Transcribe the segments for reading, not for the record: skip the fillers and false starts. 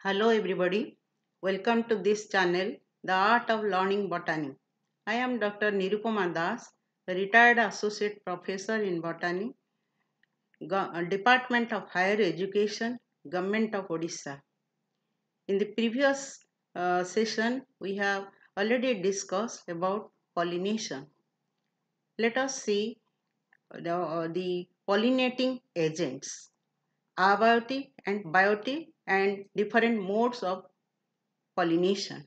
Hello everybody, welcome to this channel, The Art of Learning Botany. I am Dr. Nirupama Das, a retired Associate Professor in Botany, Department of Higher Education, Government of Odisha. In the previous session, we have already discussed about pollination. Let us see the pollinating agents, abiotic and biotic and different modes of pollination.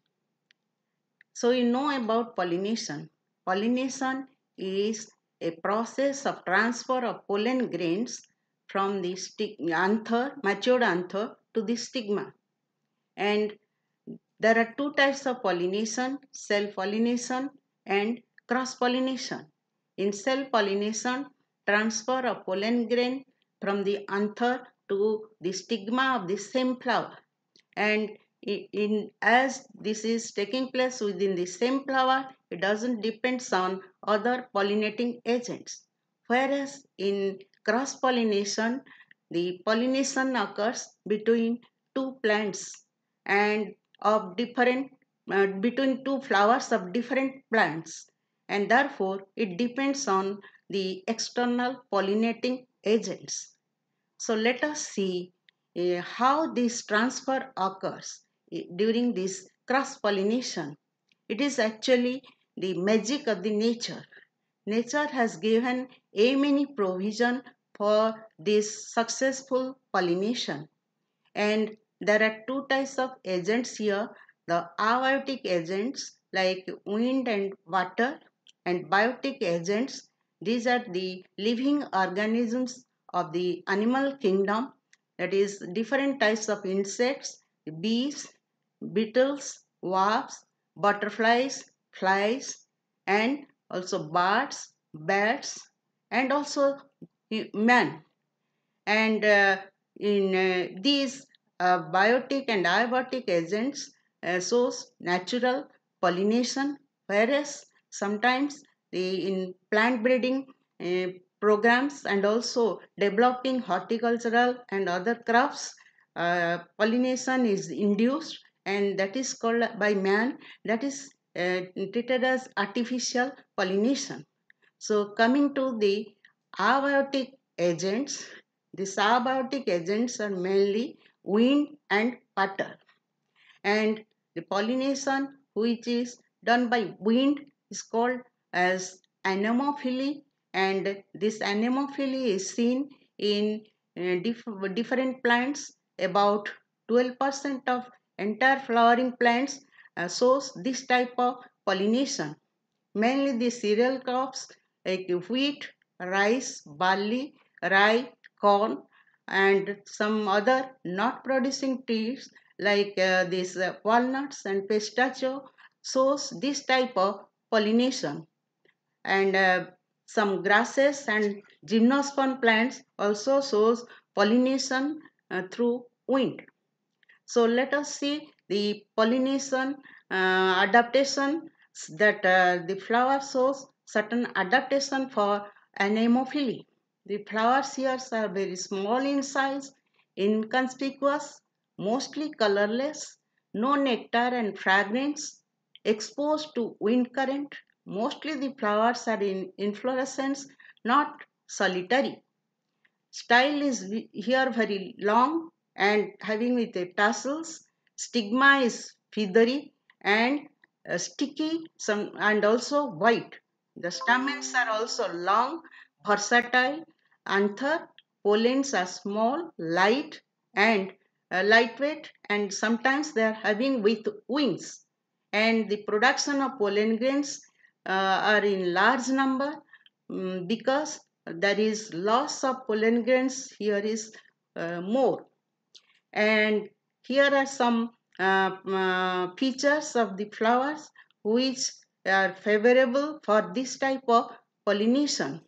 So you know about pollination. Pollination is a process of transfer of pollen grains from the anther, matured anther to the stigma. And there are two types of pollination, self-pollination and cross-pollination. In self-pollination, transfer of pollen grain from the anther to the stigma of the same flower. And as this is taking place within the same flower, it doesn't depend on other pollinating agents. Whereas in cross pollination, the pollination occurs between two plants and of different between two flowers of different plants, and therefore it depends on the external pollinating agents. So let us see how this transfer occurs during this cross pollination. It is actually the magic of the nature. Nature has given a many provision for this successful pollination. And there are two types of agents here, the abiotic agents like wind and water, and biotic agents. These are the living organisms of the animal kingdom, that is different types of insects, bees, beetles, wasps, butterflies, flies, and also birds, bats, and also man. And in these biotic and abiotic agents shows natural pollination, whereas sometimes in plant breeding uh, programs and also developing horticultural and other crops, pollination is induced, and that is called by man, that is treated as artificial pollination. So coming to the abiotic agents, these abiotic agents are mainly wind and water. And the pollination which is done by wind is called as anemophily, and this anemophily is seen in different plants. About 12% of entire flowering plants shows this type of pollination. Mainly the cereal crops like wheat, rice, barley, rye, corn, and some other not producing trees like these walnuts and pistachio shows this type of pollination. And some grasses and gymnosperm plants also shows pollination through wind. So let us see the pollination adaptation, that the flower shows certain adaptation for anemophily. The flowers here are very small in size, inconspicuous, mostly colorless, no nectar and fragrance, exposed to wind current. Mostly the flowers are in inflorescence, not solitary. Style is here very long and having with the tassels. Stigma is feathery and sticky, some and also white. The stamens are also long, versatile. Anther pollens are small, light and lightweight, and sometimes they are having with wings. And the production of pollen grains are in large number, because there is loss of pollen grains here is more. And here are some features of the flowers which are favorable for this type of pollination.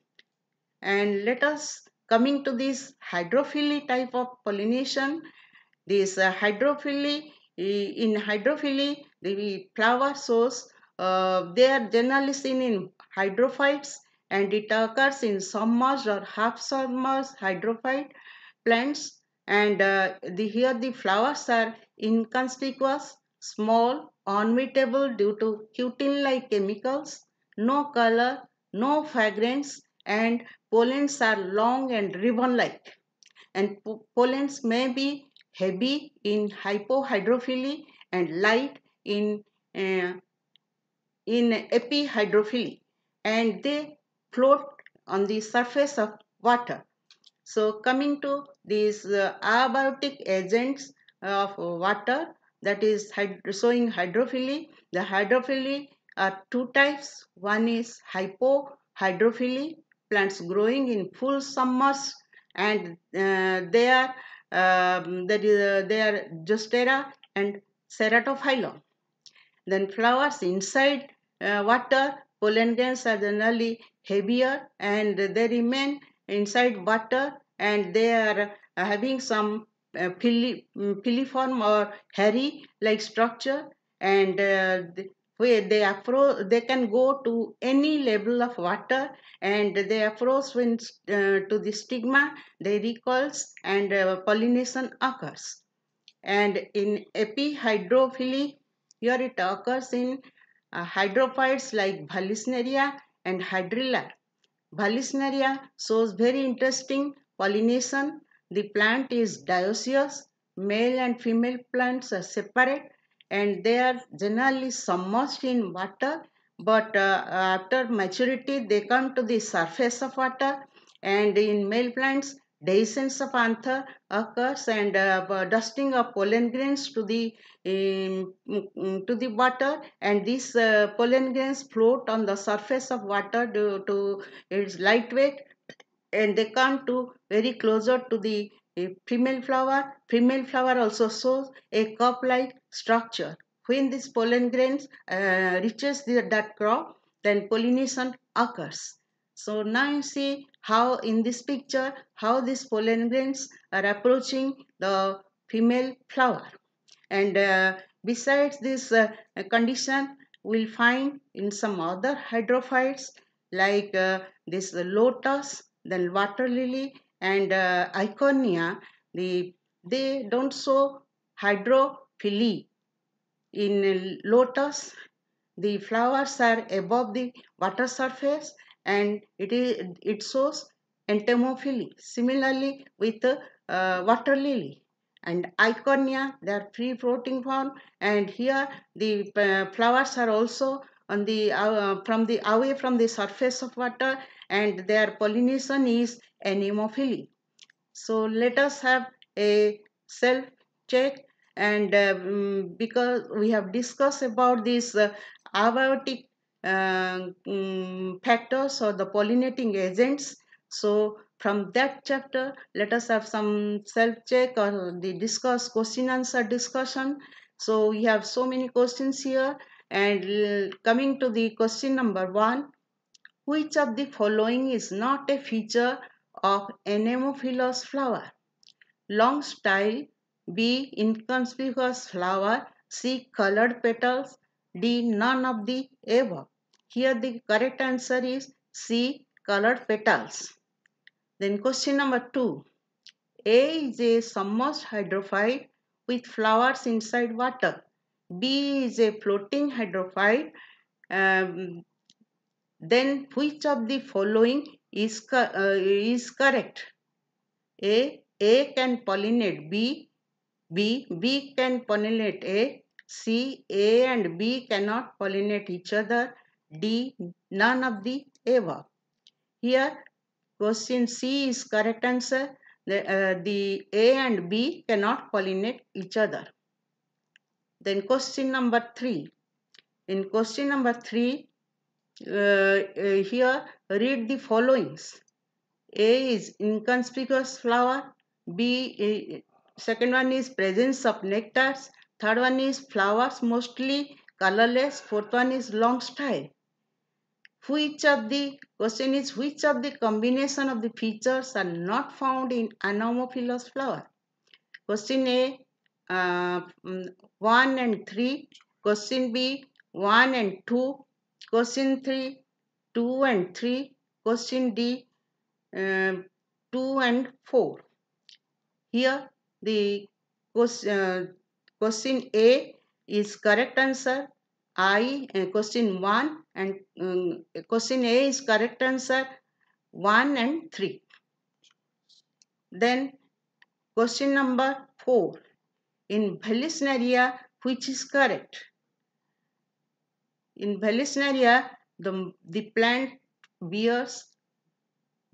And let us coming to this hydrophily type of pollination. This hydrophily, in hydrophily, the flower shows they are generally seen in hydrophytes, and it occurs in submerged or half submerged hydrophyte plants. and here the flowers are inconspicuous, small, unmeetable due to cutin-like chemicals, no color, no fragrance, and pollens are long and ribbon-like. And pollens may be heavy in hypohydrophily and light uh, in epihydrophily, and they float on the surface of water. So coming to these abiotic agents of water, that is showing hydrophily. The hydrophily are two types. One is hypohydrophily, plants growing in full summers, and they are Zostera and Ceratophyllum. Then flowers inside water, pollen grains are generally heavier and they remain inside water, and they are having some filiform or hairy like structure, and where they can go to any level of water, and they approach when to the stigma, they recoils, and pollination occurs. And in epihydrophily, here it occurs in hydrophytes like Valisneria and Hydrilla. Valisneria shows very interesting pollination. The plant is dioecious, male and female plants are separate, and they are generally submerged in water, but after maturity they come to the surface of water, and in male plants dehiscence of anther occurs, and dusting of pollen grains to the water, and these pollen grains float on the surface of water due to its lightweight, and they come to very closer to the female flower. Female flower also shows a cup-like structure. When this pollen grains reaches that crop, then pollination occurs. So now you see how in this picture how these pollen grains are approaching the female flower. And besides this condition, we'll find in some other hydrophytes like this lotus, then water lily, and iconia. They don't show hydrophily. In lotus, the flowers are above the water surface, and it shows entomophily. Similarly with water lily and iconia, they are free floating form, and here the flowers are also on the from the away from the surface of water, and their pollination is anemophily. So let us have a self check, and because we have discussed about these abiotic factors or the pollinating agents. So from that chapter, let us have some self check or the discuss question answer discussion. So we have so many questions here, and coming to the question number 1, which of the following is not a feature of anemophilous flower? Long style, B. Inconspicuous flower, C. Colored petals, D. None of the above. Here the correct answer is C. Colored petals. Then question number 2. A is a submerged hydrophyte with flowers inside water. B is a floating hydrophyte. Then which of the following is correct? A can pollinate B can pollinate A, C, A and B cannot pollinate each other, D, none of the above. Here, question C is correct answer. The A and B cannot pollinate each other. Then question number 3. In question number 3, here read the followings. A is inconspicuous flower. B, second one is presence of nectars. Third one is flowers mostly colorless. Fourth one is long style. Which of the question is which of the combination of the features are not found in anemophilous flower? Question A, 1 and 3. Question B, 1 and 2. Question 3, 2 and 3. Question D, 2 and 4. Here The question A is correct answer. Question 1 and question A is correct answer 1 and 3. Then question number 4. In Vallisneria, which is correct? In Vallisneria, the plant bears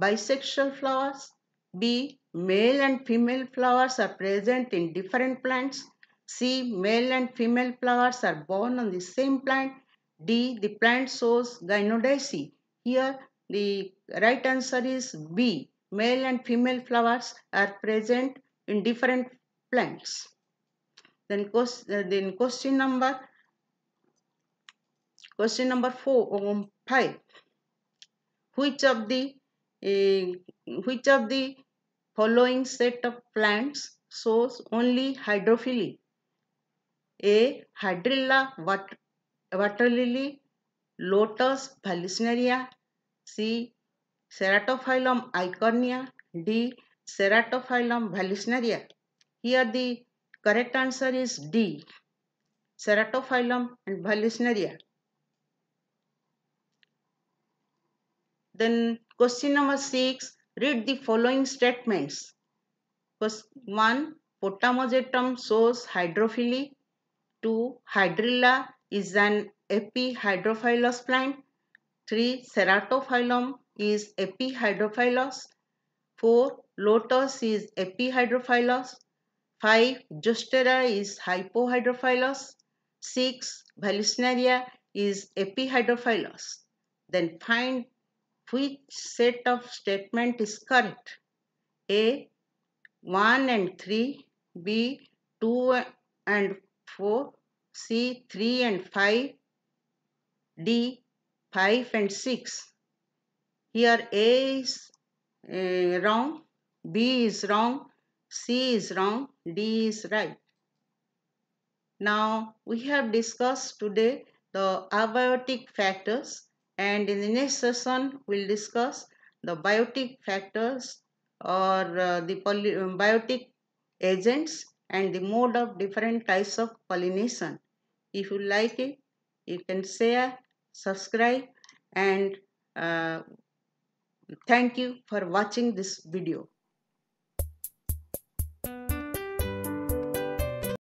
bisexual flowers. B. Male and female flowers are present in different plants. C. Male and female flowers are born on the same plant. D. The plant shows gynodiacy. Here the right answer is B. Male and female flowers are present in different plants. Then question number 5. Which of the following set of plants shows only hydrophily? A. Hydrilla water lily, Lotus vallisneria. C. Ceratophyllum eichhornia. D. Ceratophyllum vallisneria. Here the correct answer is D. Ceratophyllum and vallisneria. Then question number 6, read the following statements. 1. Potamogetum shows hydrophily. 2. Hydrilla is an epihydrophilous plant. 3. Ceratophyllum is epihydrophilous. 4. Lotus is epihydrophilous. 5. Zostera is hypohydrophilous. 6. Vallisneria is epihydrophilous. Then find which set of statement is correct. A. 1 and 3. B. 2 and 4. C. 3 and 5. D. 5 and 6. Here A is wrong, B is wrong, C is wrong, D is right. Now we have discussed today the abiotic factors, and in the next session we'll discuss the biotic factors or the biotic agents and the mode of different types of pollination. If you like it, you can share, subscribe, and thank you for watching this video.